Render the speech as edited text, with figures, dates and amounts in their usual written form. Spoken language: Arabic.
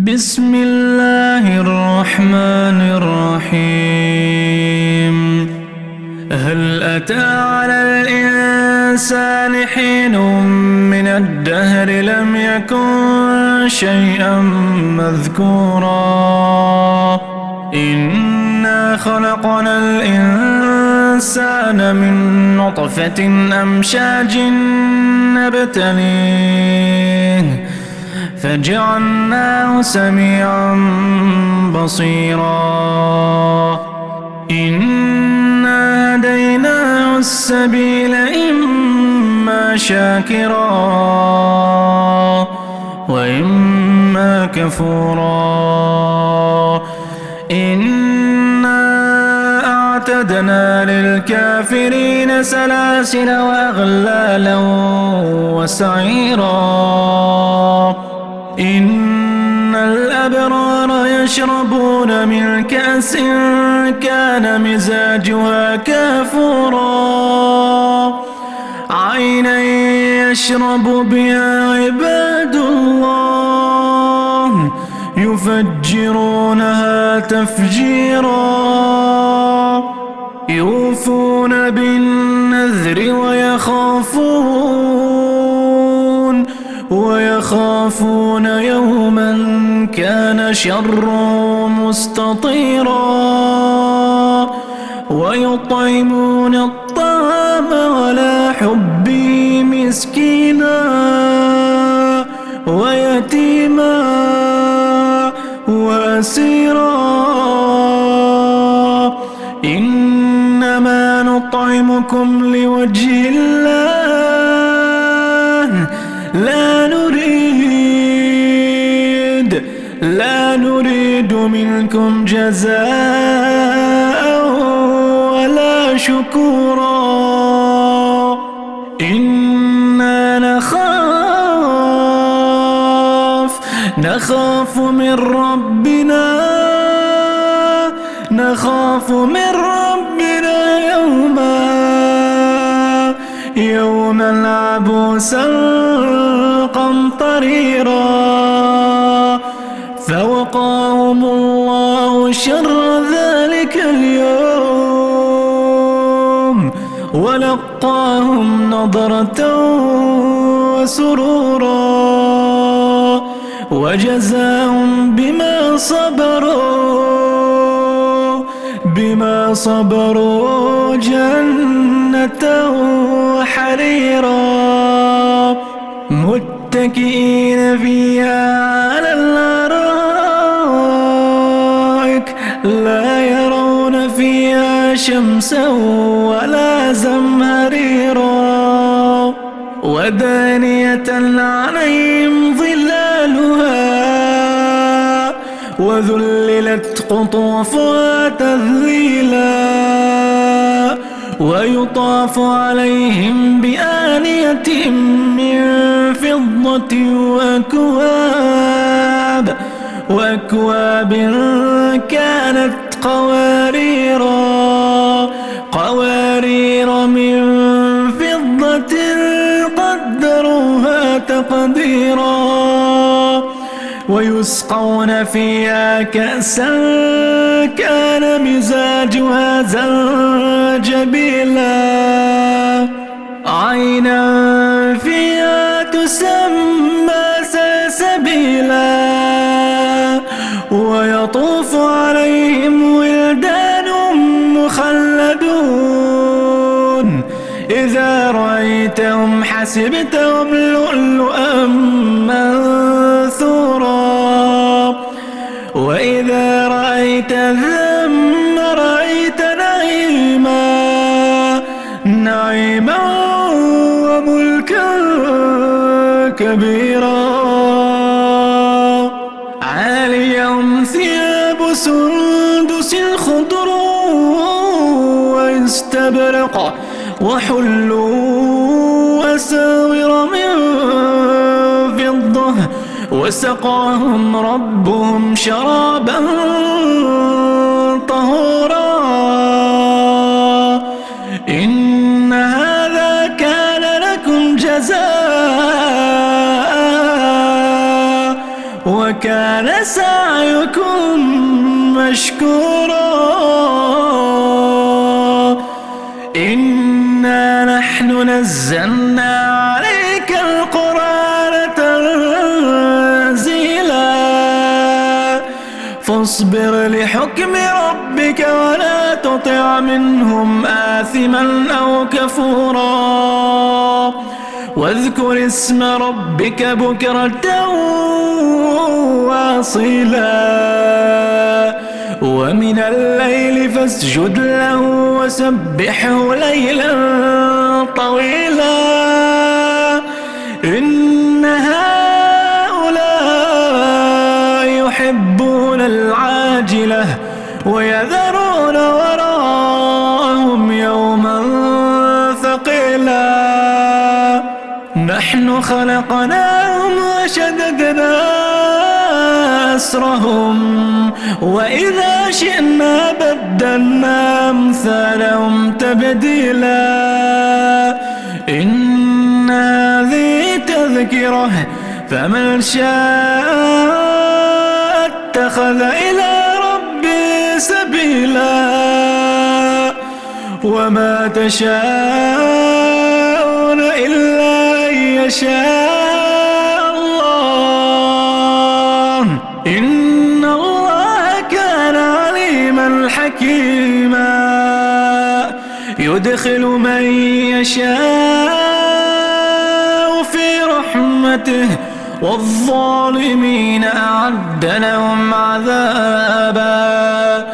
بسم الله الرحمن الرحيم. هل أتى على الإنسان حين من الدهر لم يكن شيئا مذكورا إنا خلقنا الإنسان من نطفة أمشاج نبتليه فجعلناه سميعا بصيرا إنا هديناه السبيل إما شاكرا وإما كفورا إنا أعتدنا للكافرين سلاسل وأغلالا وسعيرا إن الأبرار يشربون من كأس كان مزاجها كافورا عينا يشرب بها عباد الله يفجرونها تفجيرا يوفون بالنذر ويخافون يوما كان شره مستطيرا ويطعمون الطعام على حبه مسكينا ويتيما وأسيرا إنما نطعمكم لوجه الله لا نريد منكم جزاء ولا شكورا إنا نخاف من ربنا يوما عبوسا قمطريرا فوقاهم الله شر ذلك اليوم ولقاهم نضرة وسرورا وجزاهم بما صبروا جنة وحريرا متكئين فيها على الأرائك لا يرون فيها شمسا ولا زمهريرا ودانية عليهم ظلالها وذللت قطوفها تذليلا ويطاف عليهم بآنية من فضة وأكواب كانت قوارير من فضة قدروها تقديرا ويسقون فيها كأسا كان مزاجها زنجبيلا عينا فيها تسمى سلسبيلا ويطوف عليهم ولدان مخلدون إذا رأيتهم حسبتهم لؤلؤا منثورا وإذا رأيت ثم رأيت نعيما وملكا كبيرا عاليهم ثياب سندس خضر واستبرق وحلوا أساور من فضة وسقاهم ربهم شرابا طهورا إن هذا كان لكم جزاء وكان سعيكم مشكورا إنا نحن نزلنا عليك القرآن تنزيلا فاصبر لحكم ربك ولا تطع منهم آثما أو كفورا واذكر اسم ربك بكرة واصيلا ومن الليل فاسجد له وسبحه ليلا طويلا إن هؤلاء يحبون العاجلة ويذرون وراءهم يوما ثقيلا نحن خلقناهم وشددنا أسرهم وإذا شئنا بدلنا أمثالهم تبديلا إن هذه تذكرة فمن شاء اتخذ إلى ربه سبيلا وما تشاءون إلا أن يشاء الله إن الله كان عليما حكيما يدخل من يشاء في رحمته والظالمين أعد لهم عذابا